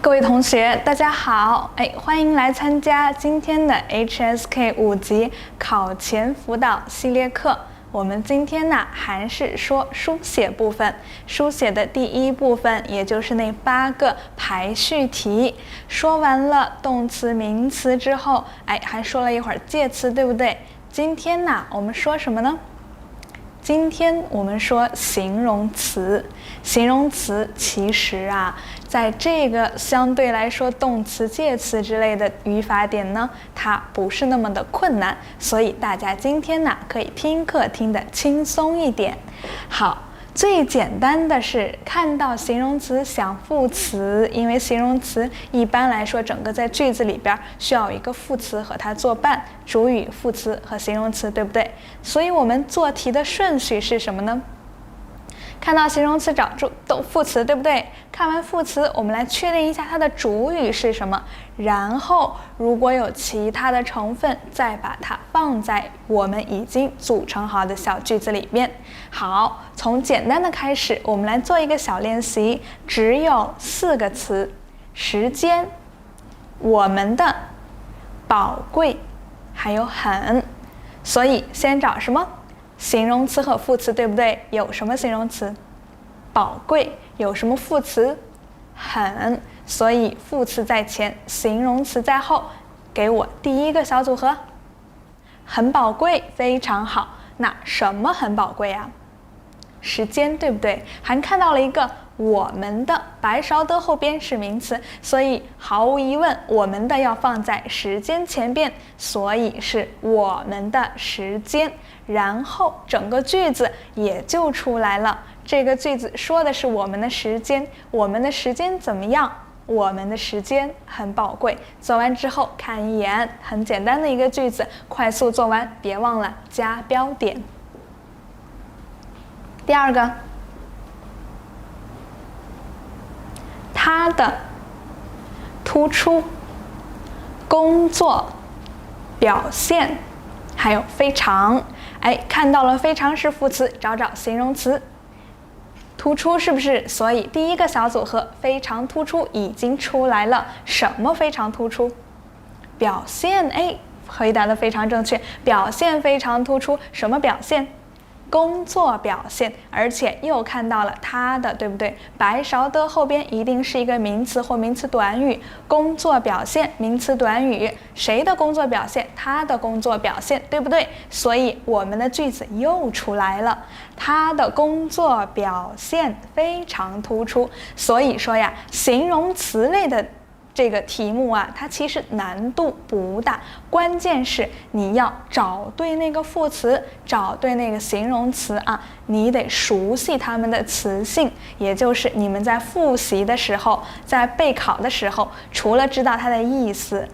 各位同學，大家好！歡迎來參加今天的 HSK 5級考前輔導系列課。我們今天呢，還是說書寫部分，書寫的第一部分，也就是那8個排序題。說完了動詞、名詞之後，還說了一會兒介詞，對不對？今天呢，我們說什麼呢？今天我們說形容詞。形容詞其實啊，在這個相對來說動詞、介詞之類的語法點呢，它不是那麼的困難，所以大家今天呢可以聽課聽得輕鬆一點。好，最簡單的是看到形容詞想副詞，因為形容詞一般來說整個在句子裡邊需要有一個副詞和它作伴，主語、副詞和形容詞，對不对？所以我們做題的順序是什麼呢？看到形容詞找出副詞，對不對？看完副詞，我们來確認一下它的主語是什麼，然後如果有其他的成分，再把它放在我們已經組成好的小句子裡面。好，從簡單的開始，我們來做一個小練習，只有4個詞：時間、我們的、寶貴，還有很。所以先找什麼？形容詞和副詞，對不對？有什麼形容詞？寶貴。有什麼副詞？很。所以副詞在前，形容詞在後。給我第一個小組合。很寶貴，非常好。那什麼很寶貴啊？時間，對不對？還看到了一個我們的，白勺的後邊是名詞，所以毫無疑問，我們的要放在時間前邊，所以是我們的時間。然後整個句子也就出來了。這個句子說的是我們的時間，我們的時間怎麼樣？我們的時間很寶貴。做完之後看一眼，很簡單的一個句子，快速做完，別忘了加標點。第二個，他的、突出、工作、表現，還有非常。看到了非常是副詞，找找形容詞。突出是不是？所以第一個小組合非常突出已經出來了。什麼非常突出？表現。回答的非常正確，表現非常突出。什麼表現？工作表現，而且又看到了他的，对不對？白勺的後邊一定是一個名詞或名詞短語。工作表現，名詞短語，誰的工作表現？他的工作表現，對不對？所以我們的句子又出來了，他的工作表現非常突出。所以說呀，形容詞類的這個題目啊，它其實難度不大，關鍵是你要找對那個副詞，找對那個形容詞啊，你得熟悉它們的詞性，也就是你們在複習的時候，在備考的時候，除了知道它的意思，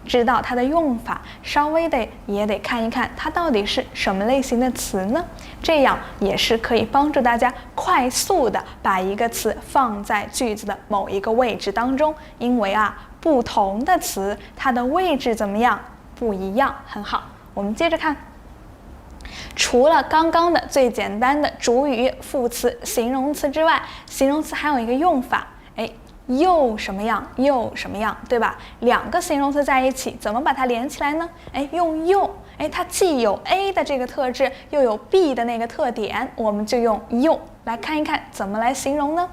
知道它的用法，稍微的也得看一看它到底是什麼類型的詞呢？這樣也是可以幫助大家快速的把一個詞放在句子的某一個位置當中，因為啊，不同的詞它的位置怎麼樣？不一樣。很好，我們接着看。除了剛剛的最簡單的主語、副詞、形容詞之外，形容詞還有一個用法，又什麼樣，又什麼樣，對吧？兩個形容詞在一起，怎麼把它連起來呢？用又，它既有 A 的這個特質，又有 B 的那個特點，我們就用又來看一看怎麼來形容呢？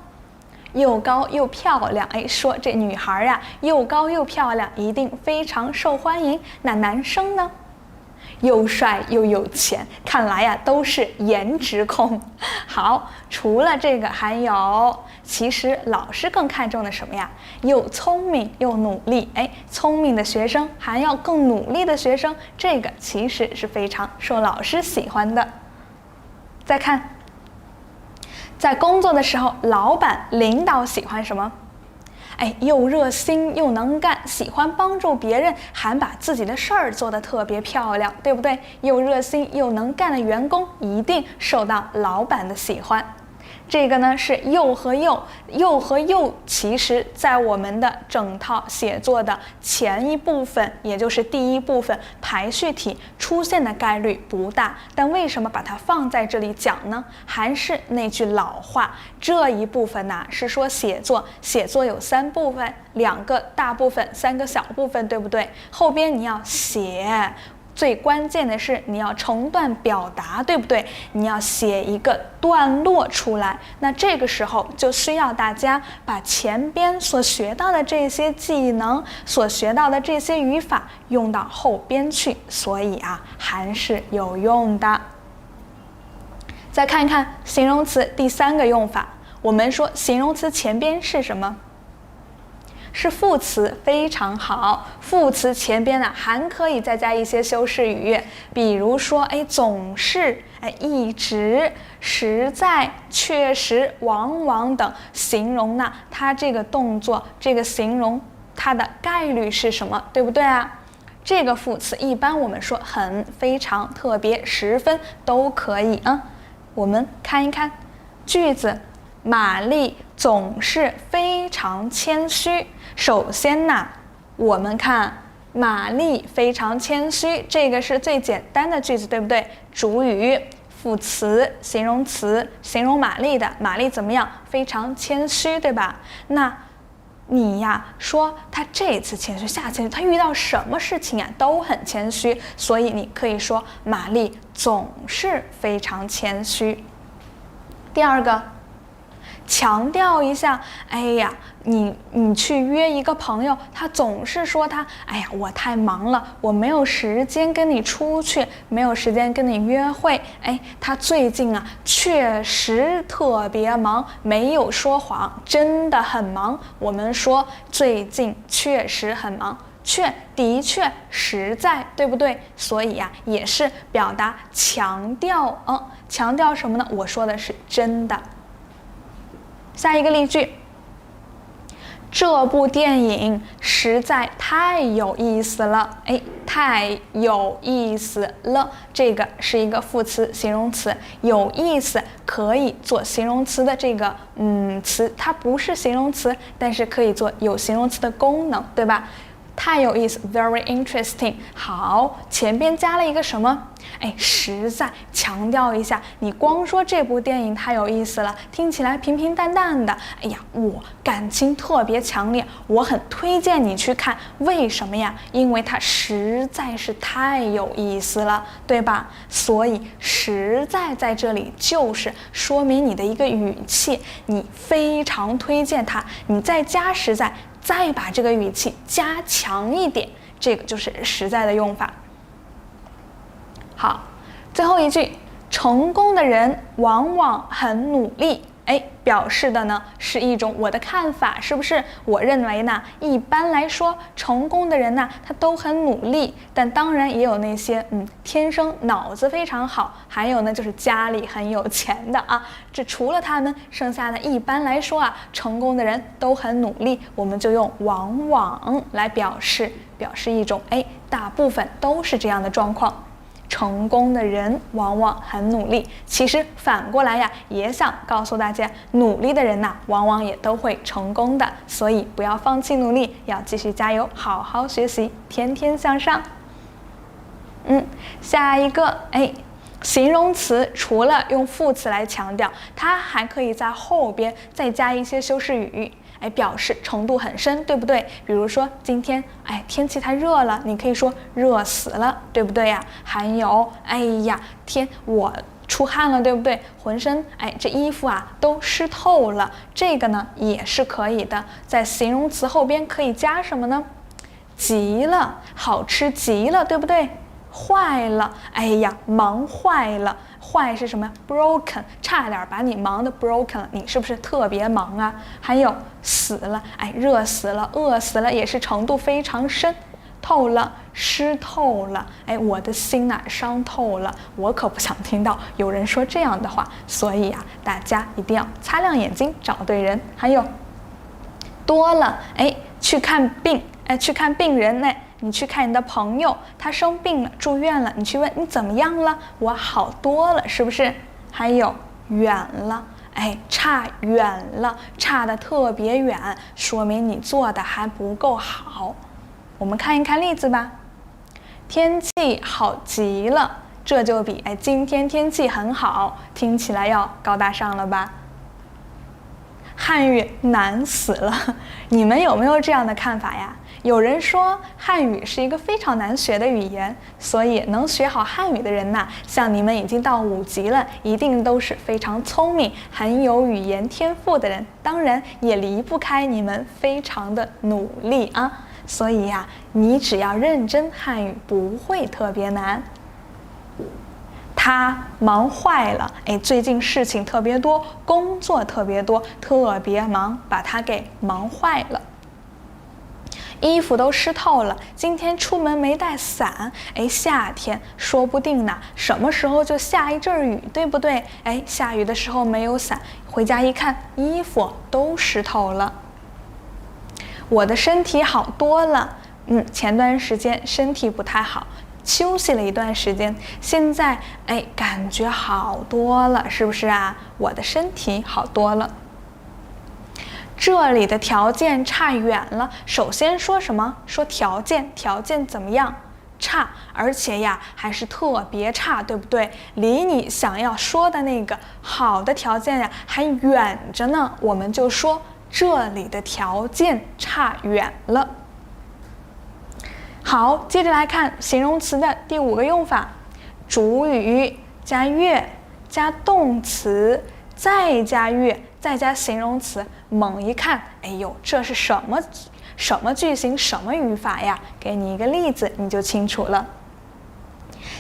又高又漂亮，說這女孩啊，又高又漂亮，一定非常受歡迎。那男生呢？又帥又有錢，看來呀，都是顏值控。好，除了這個，還有，其實老師更看重的什麼呀？又聰明又努力。聰明的學生還要更努力的學生，這個其實是非常受老師喜歡的。再看，在工作的時候，老闆、領導喜歡什麼？又熱心又能幹，喜歡幫助別人，還把自己的事兒做得特別漂亮，對不對？又熱心又能幹的員工一定受到老闆的喜歡。這個呢是又和又，又和又其實在我們的整套寫作的前一部分，也就是第一部分排序題出現的概率不大，但為什麼把它放在這裡講呢？還是那句老話，這一部分呢是說寫作，寫作有3部分，2個大部分，3個小部分，對不對？後邊你要寫。最關鍵的是你要成段表達，對不對？你要寫一個段落出來，那這個時候就需要大家把前邊所學到的這些技能，所學到的這些語法用到後邊去，所以啊，還是有用的。再看一看形容詞第3個用法，我們說形容詞前邊是什麼？是副詞，非常好。副詞前邊呢，還可以再加一些修飾語，比如說，總是，一直，實在，確實，往往等，形容呢，它這個動作，這個形容它的概率是什麼，對不對啊？這個副詞一般我們說很、非常、特別、十分都可以啊。我們看一看句子。瑪麗總是非常謙虛。首先呢，我們看瑪麗非常謙虛，這個是最簡單的句子，對不對？主語、副詞、形容詞，形容瑪麗的，瑪麗怎麼樣？非常謙虛，對吧？那你呀，說他這次謙虛，下次他遇到什麼事情啊，都很謙虛，所以你可以說瑪麗總是非常謙虛。第二個。強調一下，你去約一個朋友，他總是說我太忙了，我沒有時間跟你出去，沒有時間跟你約會。他最近啊確實特別忙，沒有說謊，真的很忙。我們說最近確實很忙，確的確實在，對不對？所以呀，也是表達強調，強調什麼呢？我說的是真的。下一個例句，這部電影實在太有意思了。太有意思了，這個是一個副詞形容詞，有意思可以做形容詞的這個詞，它不是形容詞，但是可以做有形容詞的功能，對吧？太有意思 ，very interesting。好，前邊加了一個什麼？實在強調一下，你光說這部電影太有意思了，聽起來平平淡淡的。我感情特別強烈，我很推薦你去看。為什麼呀？因為它實在是太有意思了，對吧？所以實在在這裡就是說明你的一個語氣，你非常推薦它，你再加實在，再把這個語氣加強一點，這個就是實在的用法。好，最後一句，成功的人往往很努力。表示的呢是一種我的看法，是不是？我認為呢，一般來說，成功的人呢，他都很努力，但當然也有那些天生腦子非常好，還有呢就是家裡很有錢的啊。這除了他們，剩下的一般來說啊，成功的人都很努力，我們就用往往來表示一種大部分都是這樣的狀況。成功的人往往很努力，其實反過來呀，也想告訴大家，努力的人呢，往往也都會成功的，所以不要放棄努力，要繼續加油，好好學習，天天向上。下一個，形容詞除了用副詞來強調，它還可以在後邊再加一些修飾語。表示程度很深，對不對？比如說今天，天氣太熱了，你可以說熱死了，對不對呀？還有，天我出汗了，對不對？渾身，這衣服啊都濕透了，這個呢也是可以的。在形容詞後邊可以加什麼呢？極了，好吃極了，對不對？壞了，忙壞了。壞是什麼 ？broken， 差點把你忙的 broken 了，你是不是特別忙啊？還有死了，熱死了，餓死了，也是程度非常深。透了，濕透了，我的心哪傷透了。我可不想聽到有人說這樣的話，所以啊，大家一定要擦亮眼睛，找對人。還有多了，去看病，去看病人呢。你去看你的朋友，他生病了，住院了，你去問你怎麼樣了？我好多了，是不是？還有遠了，差遠了，差得特別遠，說明你做的還不夠好。我們看一看例子吧。天氣好極了，這就比今天天氣很好聽起來要高大上了吧？漢語難死了，你們有沒有這樣的看法呀？有人說漢語是一個非常難學的語言，所以能學好漢語的人吶，像你們已經到5級了，一定都是非常聰明、很有語言天賦的人，當然也離不開你們非常的努力啊。所以呀，你只要認真，漢語不會特別難。他忙壞了，最近事情特別多，工作特別多，特別忙，把他給忙壞了。衣服都濕透了，今天出門沒帶傘，夏天說不定呢，什麼時候就下一陣雨，對不對？下雨的時候沒有傘，回家一看，衣服都濕透了。我的身體好多了，前段時間身體不太好，休息了一段時間，現在感覺好多了，是不是啊？我的身體好多了。這裡的條件差遠了。首先說什麼？說條件，條件怎麼樣？差，而且呀還是特別差，對不對？離你想要說的那個好的條件呀還遠着呢。我們就說這裡的條件差遠了。好，接着來看形容詞的第5個用法：主語加越加動詞，再加越，再加形容詞。猛一看，這是什麼句型，什麼語法呀？給你一個例子，你就清楚了。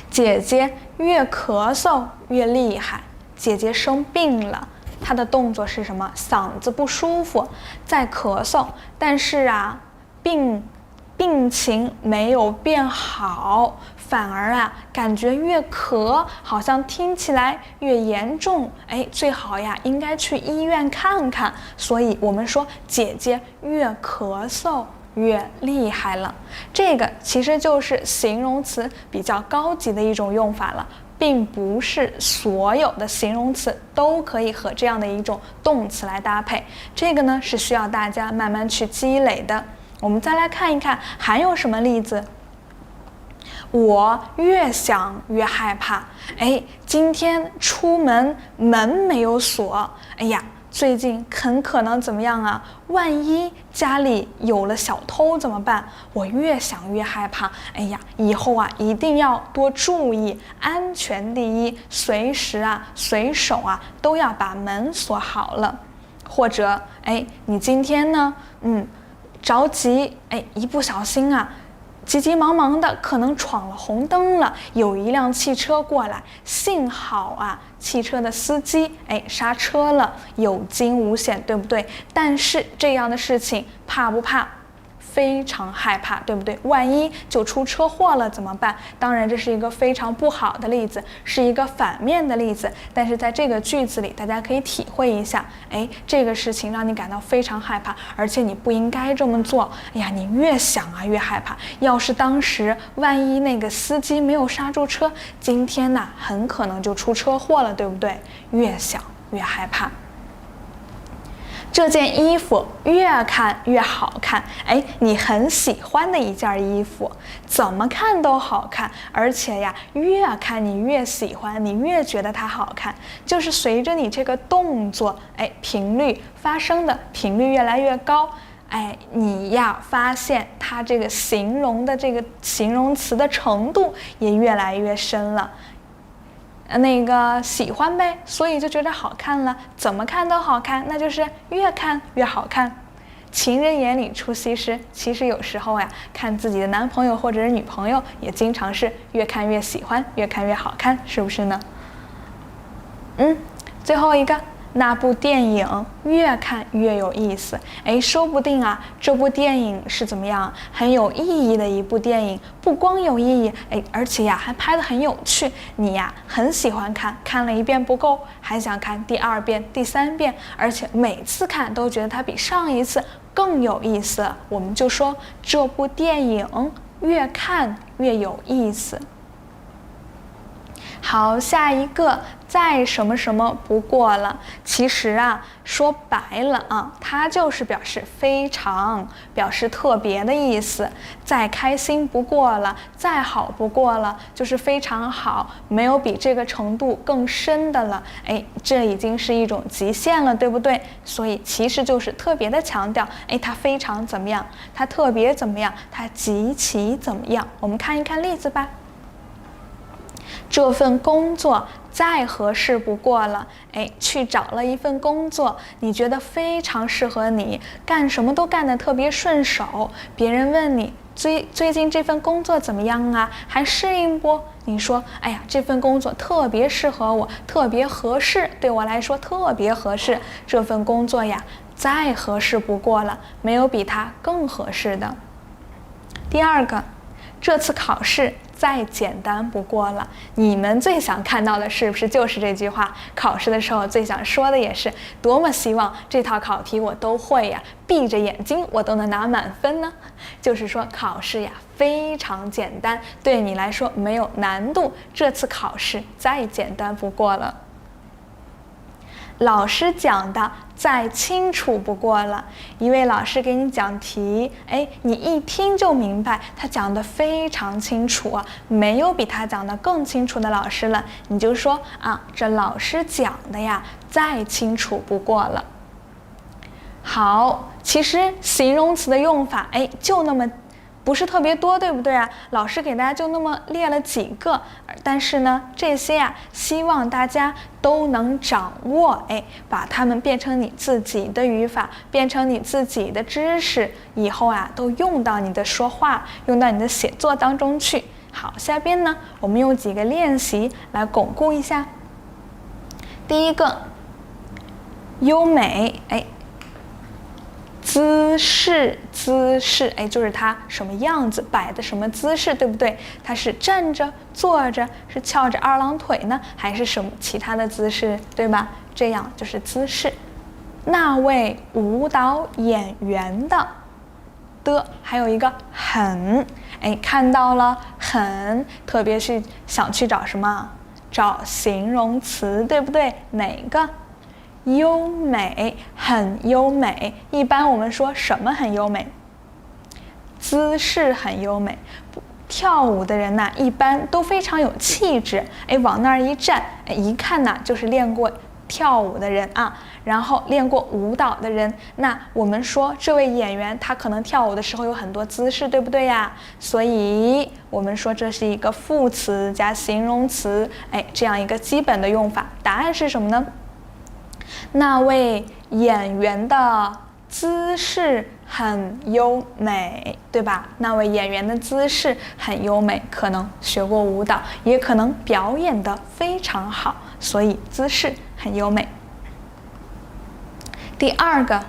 姐姐越咳嗽越厲害，姐姐生病了，她的动作是什麼？嗓子不舒服，在咳嗽，但是啊，病情沒有变好，反而感覺越咳好像听起來越嚴重，最好呀應該去醫院看看。所以我們說姐姐越咳嗽越厲害了，這個其實就是形容詞比較高級的一種用法了，並不是所有的形容詞都可以和這樣的一種動詞來搭配，這個呢是需要大家慢慢去積累的。我們再來看一看還有什麼例子。我越想越害怕，今天出门沒有鎖，最近很可能怎麼樣啊？萬一家裡有了小偷怎麼辦？我越想越害怕，以後一定要多注意，安全第一，隨時隨手都要把门鎖好了。或者你今天呢着急，一不小心急急忙忙的可能闖了紅燈了，有一輛汽車過來，幸好汽車的司机剎車了，有驚無險，对不对？但是這樣的事情怕不怕？非常害怕，对不对？萬一就出車禍了怎麼辦？當然這是一個非常不好的例子，是一個反面的例子，但是在這個句子裡大家可以體會一下，這個事情讓你感到非常害怕，而且你不應該這麼做。你越想越害怕，要是當時萬一那個司機沒有剎住車，今天很可能就出車禍了，對不對？越想越害怕。這件衣服越看越好看，你很喜歡的一件衣服，怎麼看都好看，而且越看你越喜歡，你越覺得它好看，就是隨着你這個動作，頻率發生的頻率越來越高，你發現它這個形容的這個形容詞的程度也越來越深了。那個喜歡唄，所以就覺得好看了，怎麼看都好看，那就是越看越好看。情人眼裡出西施，其實有時候看自己的男朋友或者是女朋友，也經常是越看越喜歡，越看越好看，是不是呢？最後一個，那部電影越看越有意思，說不定這部電影是怎麼樣，很有意義的一部電影，不光有意義，而且還拍得很有趣，你很喜歡看，看了1遍不夠，還想看第2遍、第3遍，而且每次看都覺得它比上一次更有意思，我們就說這部電影越看越有意思。好，下一個再什麼什麼不過了。其實啊，說白了啊，它就是表示非常，表示特別的意思。再開心不過了，再好不過了，就是非常好，沒有比這個程度更深的了。哎，這已經是一種極限了，對不對？所以其實就是特別的強調，哎，它非常怎麼樣？它特別怎麼樣？它極其怎麼樣？我們看一看例子吧。這份工作再合適不過了，哎，去找了一份工作，你覺得非常適合你，幹什麼都幹得特別順手。別人問你最近這份工作怎麼樣啊？還適應不？你說，哎呀，這份工作特別適合我，特別合適，對我來說特別合適。這份工作呀，再合適不過了，沒有比它更合適的。第二個，這次考試再簡單不過了。你們最想看到的是不是就是這句話？考試的時候最想說的也是，多麼希望這套考題我都會呀，閉着眼睛我都能拿滿分呢。就是說考試呀非常簡單，對你來說沒有難度，這次考試再簡單不過了。老師講的再清楚不過了。一位老師給你講題，哎，你一聽就明白，他講得非常清楚啊，沒有比他講得更清楚的老師了。你就說啊，這老師講的呀，再清楚不過了。好，其實形容詞的用法，哎，就那麼不是特別多，对不对啊？老師給大家就那麼列了幾個，但是呢，這些啊，希望大家都能掌握，哎，把它們變成你自己的語法，變成你自己的知識，以後啊，都用到你的說話，用到你的寫作當中去。好，下邊呢，我們用幾個練習來鞏固一下。第一個，優美，哎。姿勢，哎，就是它什麼樣子，擺的什麼姿勢，對不對？它是站着、坐着，是翹着二郎腿呢，還是什麼其他的姿勢，對吧？這樣就是姿勢。那位舞蹈演員的，還有一個很，哎，看到了很，特別是想去找什麼？找形容詞，對不對？哪個？優美，很優美。一般我們說什麼很優美？姿勢很優美。跳舞的人呢，一般都非常有氣質，哎，往那兒一站，哎，一看呢就是練過跳舞的人啊，然後練過舞蹈的人。那我們說這位演員他可能跳舞的時候有很多姿勢，對不對呀？所以我們說這是一個副詞加形容詞，哎，這樣一個基本的用法。答案是什麼呢？那位演員的姿勢很優美，對吧？那位演員的姿勢很優美，可能學過舞蹈，也可能表演得非常好，所以姿勢很優美。第二個，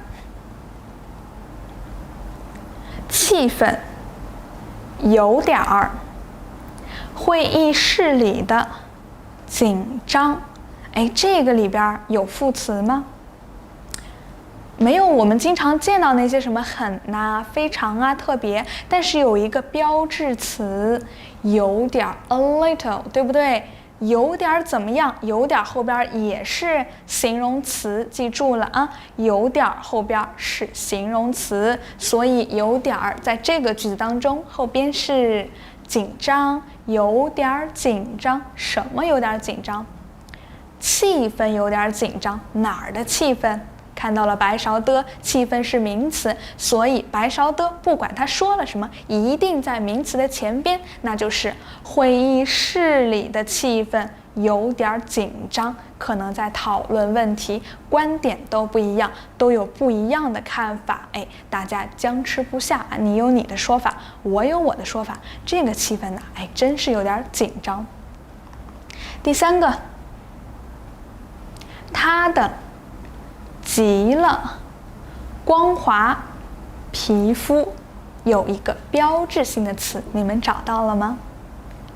氣氛有點兒，會議室裡的緊張。哎，這個裡邊有副詞嗎？沒有，我們經常見到那些什麼很吶、非常啊、特別，但是有一個標誌詞，有點 a little， 對不對？有點怎麼樣？有點後邊也是形容詞，記住了啊，有點後邊是形容詞，所以有點在這個句子當中後邊是緊張，有點緊張。什麼有點緊張？氣氛有點緊張，哪兒的氣氛？看到了白勺的，氣氛是名詞，所以白勺的不管他說了什麼，一定在名詞的前邊，那就是會議室裡的氣氛有點緊張，可能在討論問題，觀點都不一樣，都有不一樣的看法，哎，大家僵持不下，你有你的說法，我有我的說法，這個氣氛呢，哎，真是有點緊張。第三個，他的極了光滑皮膚有一個標誌性的詞，你們找到了嗎？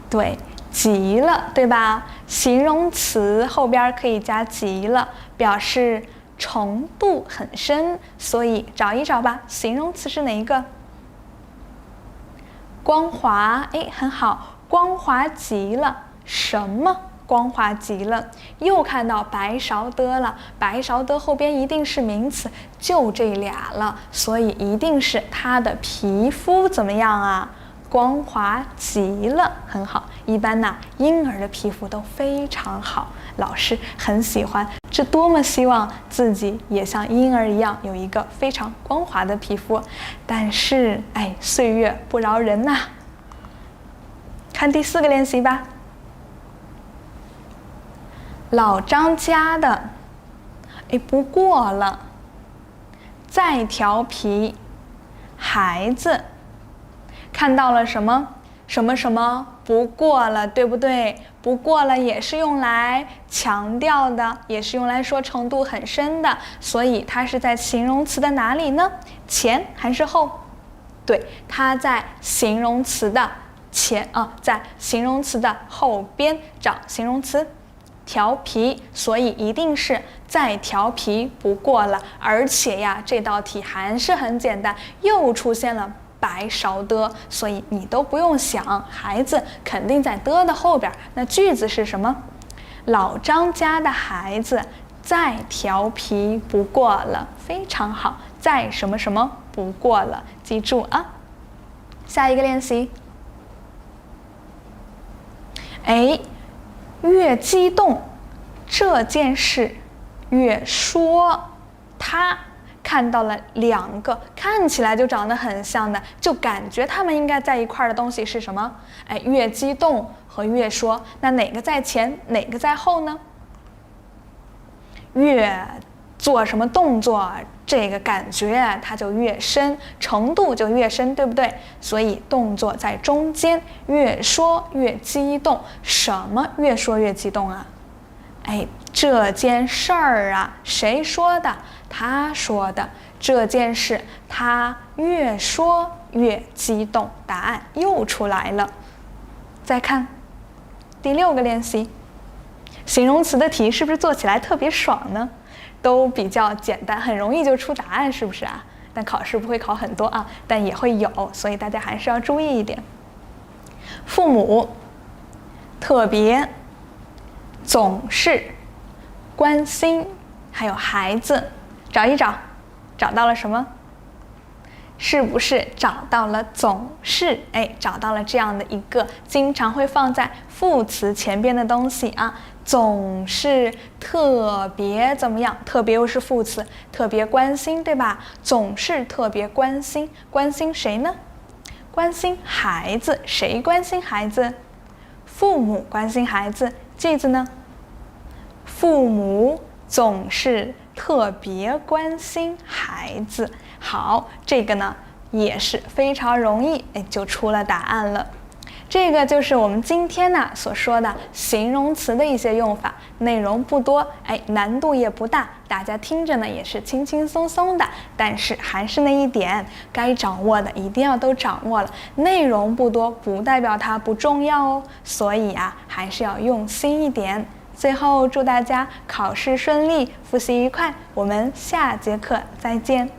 對，極了，對吧？形容詞後邊可以加極了，表示程度很深，所以找一找吧。形容詞是哪一個？光滑，哎，很好，光滑極了。什麼光滑極了。又看到白勺的了，白勺的後邊一定是名詞，就這倆了，所以一定是他的皮膚怎麼樣啊？光滑極了，很好。一般呢，嬰兒的皮膚都非常好，老師很喜歡，這多麼希望自己也像嬰兒一樣有一個非常光滑的皮膚。但是，歲月不饒人吶。看第4個練習吧。老張家的，不過了，再調皮，孩子。看到了什麼？什麼什麼不過了，對不對？不過了也是用來強調的，也是用來說程度很深的，所以它是在形容詞的哪裡呢？前還是後？對，它在形容詞的前啊，在形容詞的後邊找形容詞。調皮，所以一定是再調皮不過了。而且呀，這道題還是很簡單，又出現了白勺的，所以你都不用想，孩子肯定在的後邊。那句子是什麼？老張家的孩子再調皮不過了，非常好，再什麼什麼不過了，記住啊。下一個練習。越激動這件事，越說他看到了2個看起來就長得很像的，就感覺他們應該在一塊兒的東西是什麼？越激動和越說，那哪個在前，哪個在後呢？越做什麼動作，這個感覺它就越深，程度就越深，對不對？所以動作在中間，越說越激動。什麼越說越激動啊？這件事兒啊，誰說的？他說的。這件事，他越說越激動。答案又出來了。再看第6個練習，形容詞的題是不是做起來特別爽呢？都比較簡單，很容易就出答案，是不是啊？但考試不會考很多啊，但也會有，所以大家還是要注意一點。父母特別總是關心，還有孩子，找一找，找到了什麼？是不是找到了總是？找到了這樣的一個經常會放在副詞前邊的東西啊。總是特別怎麼樣？特別又是副詞，特別關心，對吧？總是特別關心，關心誰呢？關心孩子。誰關心孩子？父母關心孩子。句子呢？父母總是特別關心孩子。好，這個呢也是非常容易，就出了答案了。這個就是我們今天呢所說的形容詞的一些用法，內容不多，難度也不大，大家聽着呢也是輕輕鬆鬆的。但是還是那一點，該掌握的一定要都掌握了。內容不多不代表它不重要哦，所以啊還是要用心一點。最後祝大家考試順利，复習愉快，我們下節課再見。